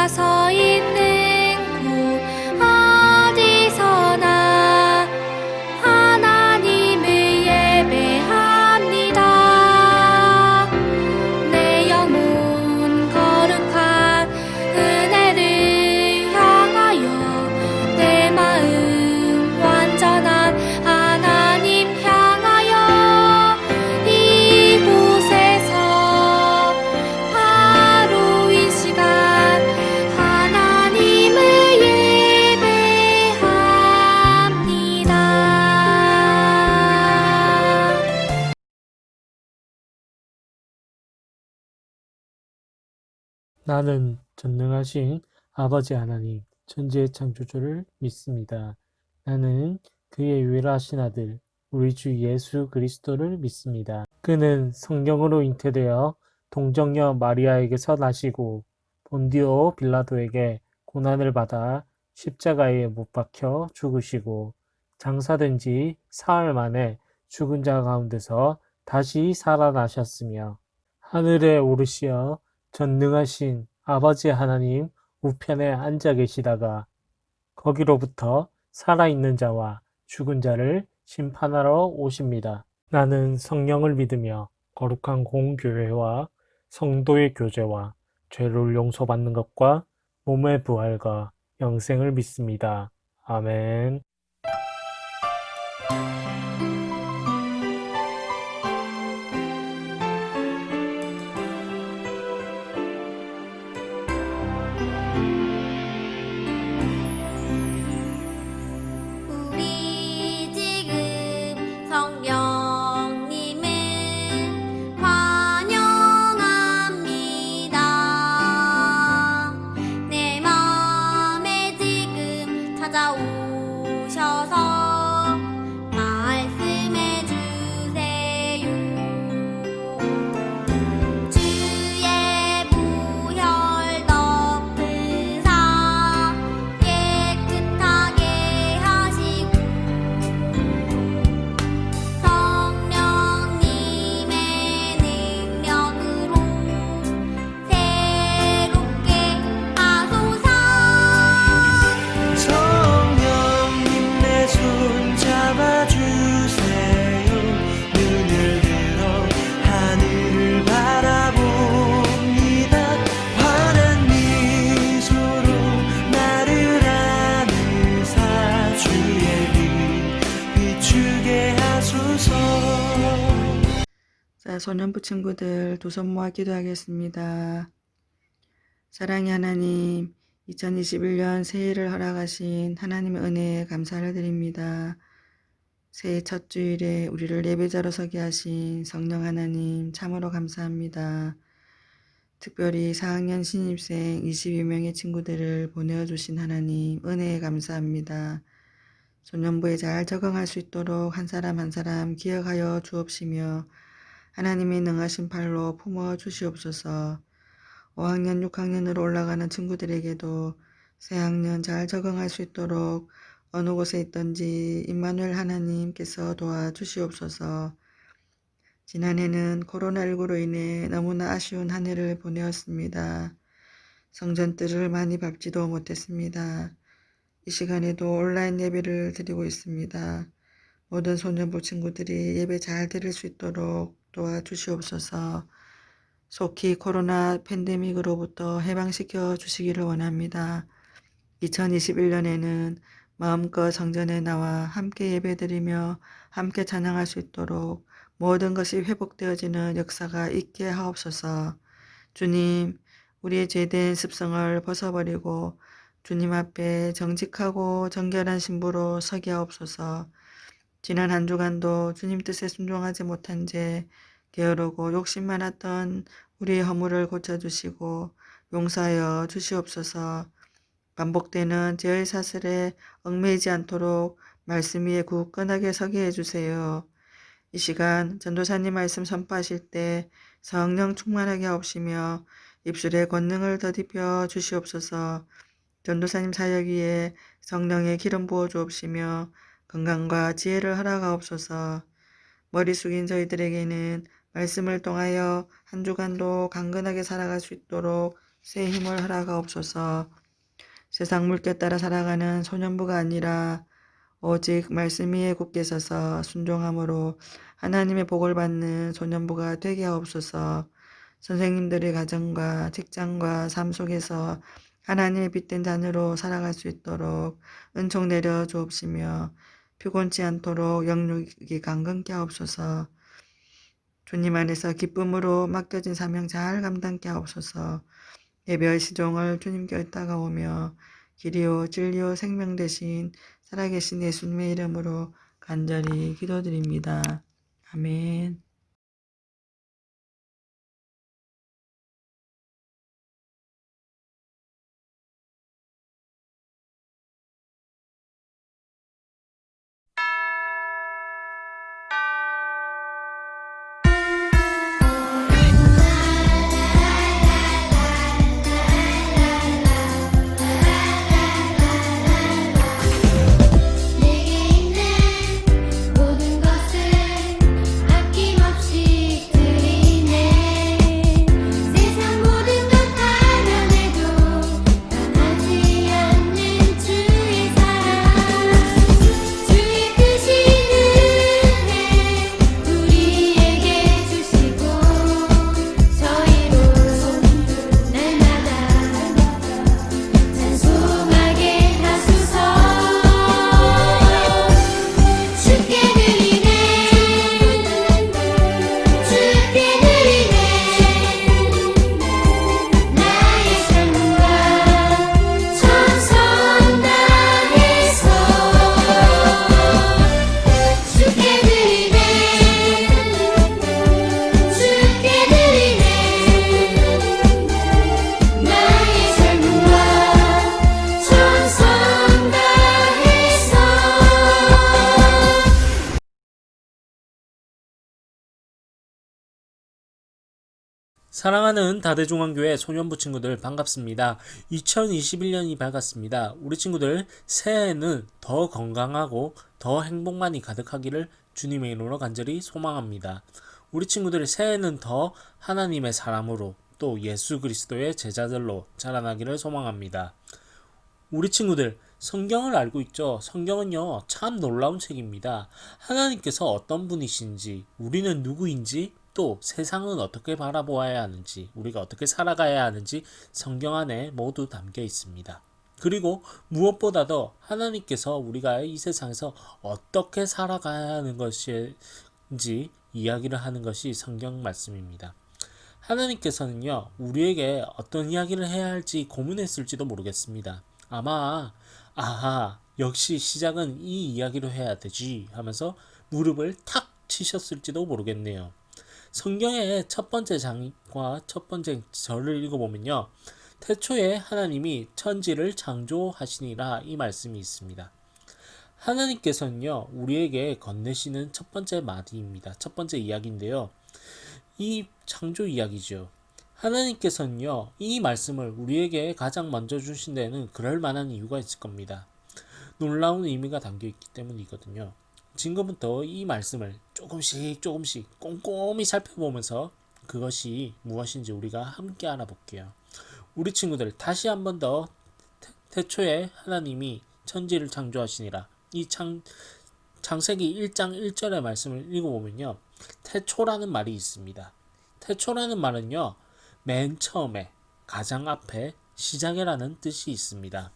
내가 서 있는 곳 어디서나 하나님을 예배합니다. 내 영혼 거룩한 은혜를 향하여 내 마음 완전한 하나님 향하여 이곳에서 바로 이 시간 하나님을 예배합니다. 나는 전능하신 아버지 하나님, 천지의 창조주를 믿습니다. 나는 그의 유일하신 아들, 우리 주 예수 그리스도를 믿습니다. 그는 성령으로 잉태되어 동정녀 마리아에게서 나시고 본디오 빌라도에게 고난을 받아 십자가에 못 박혀 죽으시고 장사된 지 사흘 만에 죽은 자 가운데서 다시 살아나셨으며 하늘에 오르시어 전능하신 아버지 하나님 우편에 앉아 계시다가 거기로부터 살아있는 자와 죽은 자를 심판하러 오십니다. 나는 성령을 믿으며 거룩한 공교회와 성도의 교제와 죄를 용서받는 것과 몸의 부활과 영생을 믿습니다. 아멘. 우리 지금 성령님을 환영합니다. 내 맘에 지금 찾아오셔서 말씀해 주세요. 주의 보혈 덮으사 깨끗하게 하시고 성령님의 능력으로 새롭게 하소서. 성령님 내 손 잡아주세요. 눈을 들어 하늘을 바라봅니다. 환한 미소로 나를 안으사 주의 빛 비추게 하소서. 자, 소년부 친구들 두 손 모아 기도하겠습니다. 사랑의 하나님, 2021년 새해를 허락하신 하나님의 은혜에 감사를 드립니다. 새해 첫 주일에 우리를 예배자로 서게 하신 성령 하나님 참으로 감사합니다. 특별히 4학년 신입생 22명의 친구들을 보내주신 하나님 은혜에 감사합니다. 소년부에 잘 적응할 수 있도록 한 사람 한 사람 기억하여 주옵시며 하나님의 능하신 팔로 품어 주시옵소서. 5학년 6학년으로 올라가는 친구들에게도 새학년 잘 적응할 수 있도록 어느 곳에 있든지 임마누엘 하나님께서 도와주시옵소서. 지난해는 코로나19로 인해 너무나 아쉬운 한 해를 보내었습니다. 성전들을 많이 밟지도 못했습니다. 이 시간에도 온라인 예배를 드리고 있습니다. 모든 소년부 친구들이 예배 잘 드릴 수 있도록 도와주시옵소서. 속히 코로나 팬데믹으로부터 해방시켜 주시기를 원합니다. 2021년에는 마음껏 성전에 나와 함께 예배드리며 함께 찬양할 수 있도록 모든 것이 회복되어지는 역사가 있게 하옵소서. 주님, 우리의 죄된 습성을 벗어버리고 주님 앞에 정직하고 정결한 신부로 서게 하옵소서. 지난 한 주간도 주님 뜻에 순종하지 못한 죄, 게으르고 욕심 많았던 우리의 허물을 고쳐주시고 용서하여 주시옵소서. 반복되는 죄의 사슬에 얽매이지 않도록 말씀 위에 굳건하게 서게 해주세요. 이 시간 전도사님 말씀 선포하실 때 성령 충만하게 하옵시며 입술의 권능을 더딥혀 주시옵소서. 전도사님 사역 위에 성령의 기름 부어 주옵시며 건강과 지혜를 허락하옵소서. 머리 숙인 저희들에게는 말씀을 통하여 한 주간도 강건하게 살아갈 수 있도록 새 힘을 허락하옵소서. 세상 물결 따라 살아가는 소년부가 아니라 오직 말씀 위에 굳게 서서 순종함으로 하나님의 복을 받는 소년부가 되게 하옵소서. 선생님들의 가정과 직장과 삶 속에서 하나님의 빛된 자녀로 살아갈 수 있도록 은총 내려 주옵시며 피곤치 않도록 영육이 강건케 하옵소서. 주님 안에서 기쁨으로 맡겨진 사명 잘 감당케 하옵소서. 예배의 시종을 주님께 옳다가오며 길이요 진리요 생명 되신 살아계신 예수님의 이름으로 간절히 기도드립니다. 아멘. 내게 있는 모든 것을 아낌없이 드리네. 세상 모든 것 하나내도 변하지 않는 주의 사랑, 주의 크신 은혜 우리에게 주시고 저희로 날마다 찬송하게 하소서. 주께 드리네, 주께 드리네, 나의 삶과 천성 다해서. 주께 드리네, 주께 드리네, 나의 삶과 천성 다해서. 사랑하는 다대중앙교회 소년부 친구들 반갑습니다. 2021년이 밝았습니다. 우리 친구들 새해에는 더 건강하고 더 행복만이 가득하기를 주님의 이름으로 간절히 소망합니다. 우리 친구들 새해에는 더 하나님의 사람으로 또 예수 그리스도의 제자들로 자라나기를 소망합니다. 우리 친구들 성경을 알고 있죠? 성경은요 참 놀라운 책입니다. 하나님께서 어떤 분이신지, 우리는 누구인지, 또 세상은 어떻게 바라보아야 하는지, 우리가 어떻게 살아가야 하는지 성경 안에 모두 담겨 있습니다. 그리고 무엇보다도 하나님께서 우리가 이 세상에서 어떻게 살아가야 하는 것인지 이야기를 하는 것이 성경 말씀입니다. 하나님께서는요 우리에게 어떤 이야기를 해야 할지 고민했을지도 모르겠습니다. 아마 역시 시작은 이 이야기로 해야 되지 하면서 무릎을 탁 치셨을지도 모르겠네요. 성경의 첫 번째 장과 첫 번째 절을 읽어보면요 태초에 하나님이 천지를 창조하시니라 이 말씀이 있습니다. 하나님께서는요 우리에게 건네시는 첫 번째 마디입니다. 첫 번째 이야기인데요, 이 창조 이야기죠. 하나님께서는요 이 말씀을 우리에게 가장 먼저 주신 데는 그럴 만한 이유가 있을 겁니다. 놀라운 의미가 담겨 있기 때문이거든요. 지금부터 이 말씀을 조금씩 꼼꼼히 살펴보면서 그것이 무엇인지 우리가 함께 알아볼게요. 우리 친구들 다시 한 번 더 태초에 하나님이 천지를 창조하시니라 이 창세기 1장 1절의 말씀을 읽어보면요 태초라는 말이 있습니다. 태초라는 말은요 맨 처음에, 가장 앞에, 시작이라는 뜻이 있습니다.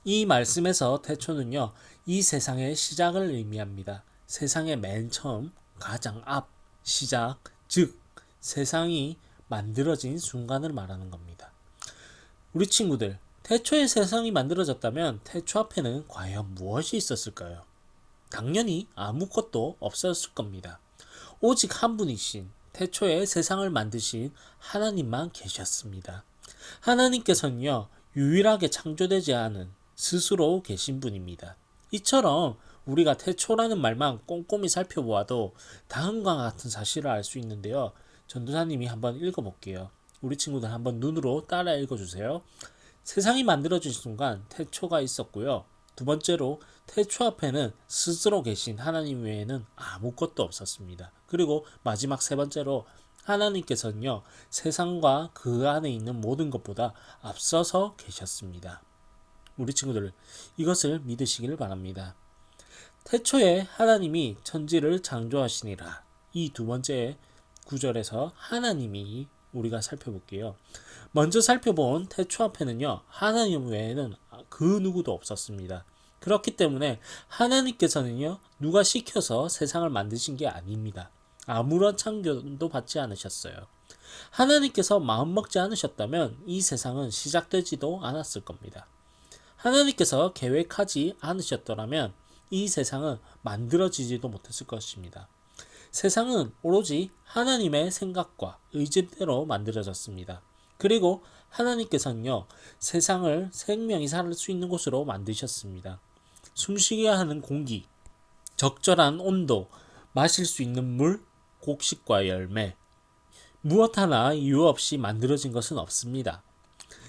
이 말씀에서 태초는요 이 세상의 시작을 의미합니다. 세상의 맨 처음, 가장 앞, 시작, 즉 세상이 만들어진 순간을 말하는 겁니다. 우리 친구들 태초에 세상이 만들어졌다면 태초 앞에는 과연 무엇이 있었을까요? 당연히 아무것도 없었을 겁니다. 오직 한 분이신 태초에 세상을 만드신 하나님만 계셨습니다. 하나님께서는요 유일하게 창조되지 않은 스스로 계신 분입니다. 이처럼 우리가 태초라는 말만 꼼꼼히 살펴보아도 다음과 같은 사실을 알 수 있는데요. 전도사님이 한번 읽어볼게요. 우리 친구들 한번 눈으로 따라 읽어주세요. 세상이 만들어진 순간 태초가 있었고요. 두 번째로 태초 앞에는 스스로 계신 하나님 외에는 아무것도 없었습니다. 그리고 마지막 세 번째로 하나님께서는요, 세상과 그 안에 있는 모든 것보다 앞서서 계셨습니다. 우리 친구들, 이것을 믿으시기를 바랍니다. 태초에 하나님이 천지를 창조하시니라. 이 두 번째 구절에서 하나님이 우리가 살펴볼게요. 먼저 살펴본 태초 앞에는요, 하나님 외에는 그 누구도 없었습니다. 그렇기 때문에 하나님께서는요, 누가 시켜서 세상을 만드신 게 아닙니다. 아무런 창조도 받지 않으셨어요. 하나님께서 마음먹지 않으셨다면 이 세상은 시작되지도 않았을 겁니다. 하나님께서 계획하지 않으셨더라면 이 세상은 만들어지지도 못했을 것입니다. 세상은 오로지 하나님의 생각과 의지대로 만들어졌습니다. 그리고 하나님께서는요, 세상을 생명이 살 수 있는 곳으로 만드셨습니다. 숨쉬게 하는 공기, 적절한 온도, 마실 수 있는 물, 곡식과 열매, 무엇 하나 이유 없이 만들어진 것은 없습니다.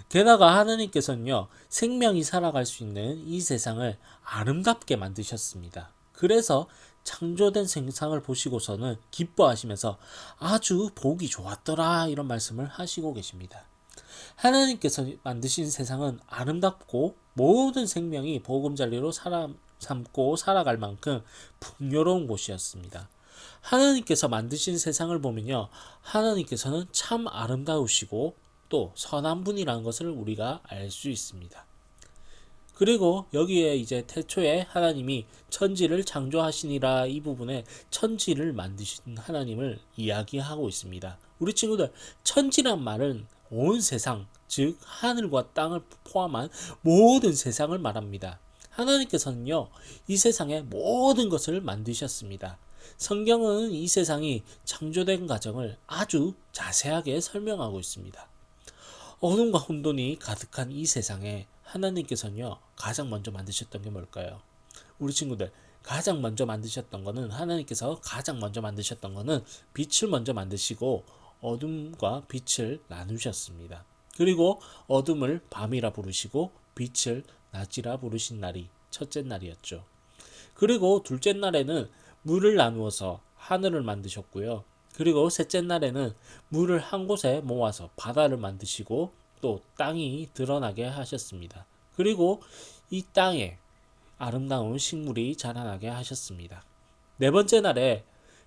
게다가 하나님께서는요, 생명이 살아갈 수 있는 이 세상을 아름답게 만드셨습니다. 그래서 창조된 세상을 보시고서는 기뻐하시면서 아주 보기 좋았더라 이런 말씀을 하시고 계십니다. 하나님께서 만드신 세상은 아름답고 모든 생명이 보금자리로 삼고 살아갈 만큼 풍요로운 곳이었습니다. 하나님께서 만드신 세상을 보면요, 하나님께서는 참 아름다우시고 또 선한 분이라는 것을 우리가 알 수 있습니다. 그리고 여기에 이제 태초에 하나님이 천지를 창조하시니라, 이 부분에 천지를 만드신 하나님을 이야기하고 있습니다. 우리 친구들, 천지란 말은 온 세상, 즉 하늘과 땅을 포함한 모든 세상을 말합니다. 하나님께서는요, 이 세상의 모든 것을 만드셨습니다. 성경은 이 세상이 창조된 과정을 아주 자세하게 설명하고 있습니다. 어둠과 혼돈이 가득한 이 세상에 하나님께서는요, 가장 먼저 만드셨던 게 뭘까요? 우리 친구들, 가장 먼저 만드셨던 거는, 하나님께서 가장 먼저 만드셨던 거는 빛을 먼저 만드시고 어둠과 빛을 나누셨습니다. 그리고 어둠을 밤이라 부르시고 빛을 낮이라 부르신 날이 첫째 날이었죠. 그리고 둘째 날에는 물을 나누어서 하늘을 만드셨고요. 그리고 셋째 날에는 물을 한 곳에 모아서 바다를 만드시고 또 땅이 드러나게 하셨습니다. 그리고 이 땅에 아름다운 식물이 자라나게 하셨습니다. 네 번째 날에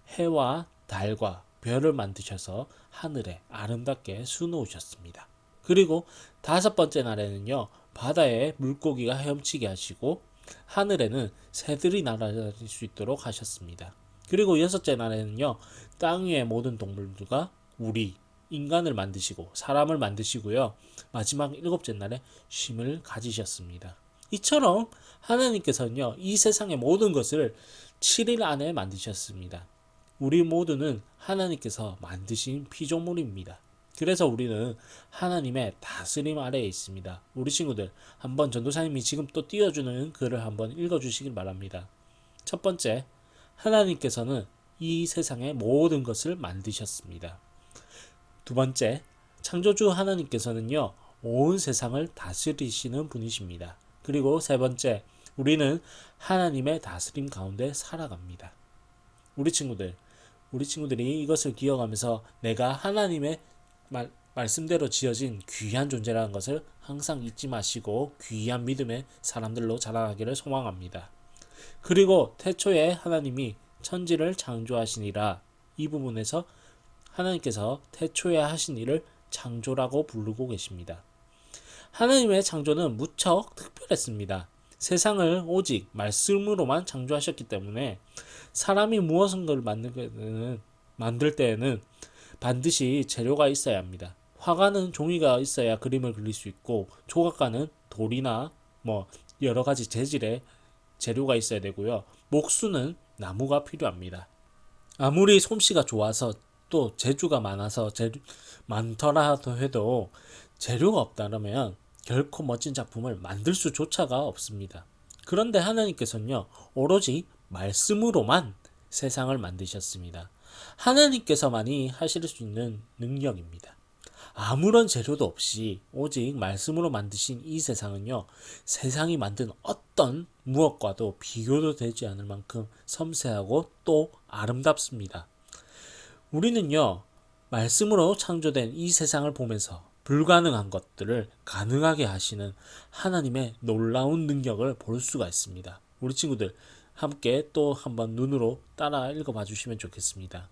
해와 달과 별을 만드셔서 하늘에 아름답게 수놓으셨습니다. 그리고 다섯 번째 날에는요, 바다에 물고기가 헤엄치게 하시고 하늘에는 새들이 날아다닐 수 있도록 하셨습니다. 그리고 여섯째 날에는요, 땅 위의 모든 동물들과 우리 인간을 만드시고 사람을 만드시고요, 마지막 일곱째 날에 쉼을 가지셨습니다. 이처럼 하나님께서는요, 이 세상의 모든 것을 7일 안에 만드셨습니다. 우리 모두는 하나님께서 만드신 피조물입니다. 그래서 우리는 하나님의 다스림 아래에 있습니다. 우리 친구들, 한번 전도사님이 지금 또 띄워주는 글을 한번 읽어주시길 바랍니다. 첫 번째, 하나님께서는 이 세상의 모든 것을 만드셨습니다. 두 번째, 창조주 하나님께서는요, 온 세상을 다스리시는 분이십니다. 그리고 세 번째, 우리는 하나님의 다스림 가운데 살아갑니다. 우리 친구들이 이것을 기억하면서 내가 하나님의 말씀대로 지어진 귀한 존재라는 것을 항상 잊지 마시고 귀한 믿음의 사람들로 자라나기를 소망합니다. 그리고 태초에 하나님이 천지를 창조하시니라, 이 부분에서 하나님께서 태초에 하신 일을 창조라고 부르고 계십니다. 하나님의 창조는 무척 특별했습니다. 세상을 오직 말씀으로만 창조하셨기 때문에 사람이 무엇인가를 만들 때에는 반드시 재료가 있어야 합니다. 화가는 종이가 있어야 그림을 그릴 수 있고, 조각가는 돌이나 여러 가지 재질의 재료가 있어야 되고요. 목수는 나무가 필요합니다. 아무리 솜씨가 좋아서 또 재주가 많더라도 해도 재료가 없다면 결코 멋진 작품을 만들 수조차가 없습니다. 그런데 하나님께서는요, 오로지 말씀으로만 세상을 만드셨습니다. 하나님께서만이 하실 수 있는 능력입니다. 아무런 재료도 없이 오직 말씀으로 만드신 이 세상은요, 세상이 만든 어떤 무엇과도 비교도 되지 않을 만큼 섬세하고 또 아름답습니다. 우리는요, 말씀으로 창조된 이 세상을 보면서 불가능한 것들을 가능하게 하시는 하나님의 놀라운 능력을 볼 수가 있습니다. 우리 친구들 함께 또 한번 눈으로 따라 읽어봐 주시면 좋겠습니다.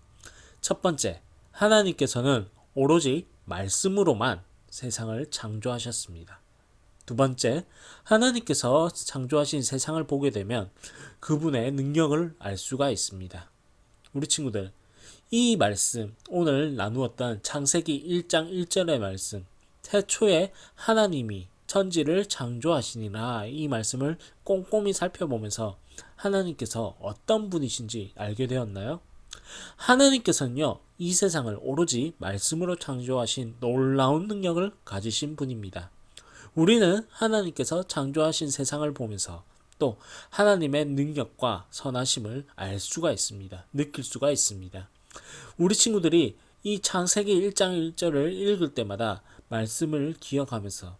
첫 번째, 하나님께서는 오로지 말씀으로만 세상을 창조하셨습니다. 두 번째, 하나님께서 창조하신 세상을 보게 되면 그분의 능력을 알 수가 있습니다. 우리 친구들, 이 말씀, 오늘 나누었던 창세기 1장 1절의 말씀, 태초에 하나님이 천지를 창조하시니라, 이 말씀을 꼼꼼히 살펴보면서 하나님께서 어떤 분이신지 알게 되었나요? 하나님께서는요, 이 세상을 오로지 말씀으로 창조하신 놀라운 능력을 가지신 분입니다. 우리는 하나님께서 창조하신 세상을 보면서 또 하나님의 능력과 선하심을 알 수가 있습니다. 느낄 수가 있습니다. 우리 친구들이 이 창세기 1장 1절을 읽을 때마다 말씀을 기억하면서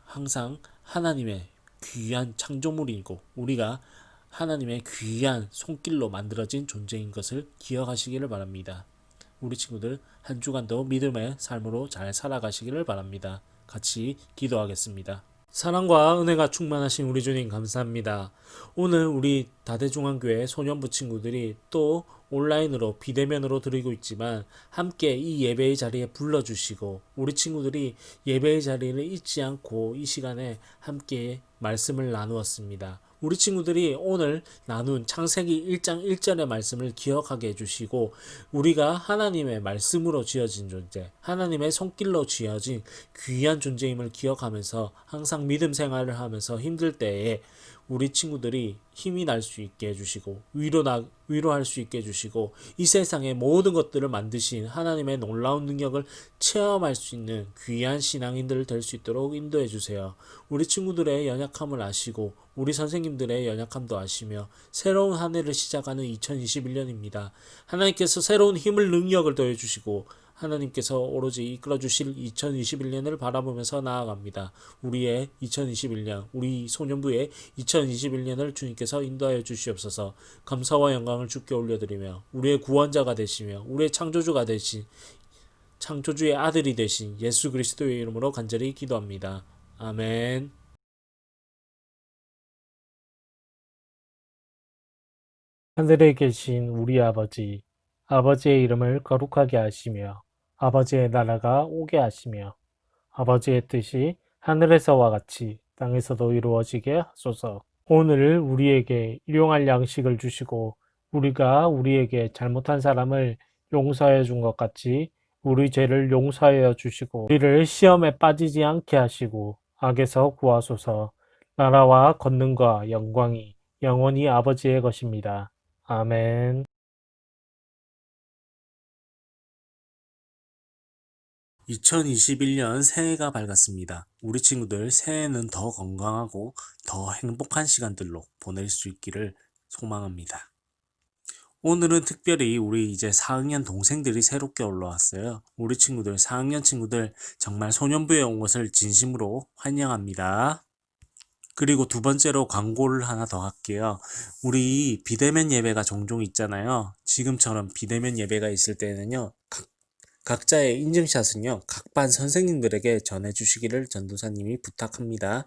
항상 하나님의 귀한 창조물이고 우리가 하나님의 귀한 손길로 만들어진 존재인 것을 기억하시기를 바랍니다. 우리 친구들 한 주간도 믿음의 삶으로 잘 살아가시기를 바랍니다. 같이 기도하겠습니다. 사랑과 은혜가 충만하신 우리 주님 감사합니다. 오늘 우리 다대중앙교회 소년부 친구들이 또 온라인으로 비대면으로 드리고 있지만 함께 이 예배의 자리에 불러주시고 우리 친구들이 예배의 자리를 잊지 않고 이 시간에 함께 말씀을 나누었습니다. 우리 친구들이 오늘 나눈 창세기 1장 1절의 말씀을 기억하게 해주시고 우리가 하나님의 말씀으로 지어진 존재, 하나님의 손길로 지어진 귀한 존재임을 기억하면서 항상 믿음 생활을 하면서 힘들 때에 우리 친구들이 힘이 날 수 있게 해주시고 위로할 수 있게 해주시고 이 세상의 모든 것들을 만드신 하나님의 놀라운 능력을 체험할 수 있는 귀한 신앙인들 될 수 있도록 인도해 주세요. 우리 친구들의 연약함을 아시고 우리 선생님들의 연약함도 아시며 새로운 한 해를 시작하는 2021년입니다. 하나님께서 새로운 힘을 능력을 더해 주시고 하나님께서 오로지 이끌어 주실 2021년을 바라보면서 나아갑니다. 우리의 2021년, 우리 소년부의 2021년을 주님께서 인도하여 주시옵소서. 감사와 영광을 주께 올려드리며 우리의 구원자가 되시며 우리의 창조주가 되신 창조주의 아들이 되신 예수 그리스도의 이름으로 간절히 기도합니다. 아멘. 하늘에 계신 우리 아버지, 아버지의 이름을 거룩하게 하시며 아버지의 나라가 오게 하시며 아버지의 뜻이 하늘에서와 같이 땅에서도 이루어지게 하소서. 오늘 우리에게 일용할 양식을 주시고 우리가 우리에게 잘못한 사람을 용서해 준 것 같이 우리 죄를 용서하여 주시고 우리를 시험에 빠지지 않게 하시고 악에서 구하소서. 나라와 권능과 영광이 영원히 아버지의 것입니다. 아멘. 2021년 새해가 밝았습니다. 우리 친구들 새해는 더 건강하고 더 행복한 시간들로 보낼 수 있기를 소망합니다. 오늘은 특별히 우리 이제 4학년 동생들이 새롭게 올라왔어요. 우리 친구들 4학년 친구들 정말 소년부에 온 것을 진심으로 환영합니다. 그리고 두 번째로 광고를 하나 더 할게요. 우리 비대면 예배가 종종 있잖아요. 지금처럼 비대면 예배가 있을 때는요. 각자의 인증샷은요. 각 반 선생님들에게 전해주시기를 전도사님이 부탁합니다.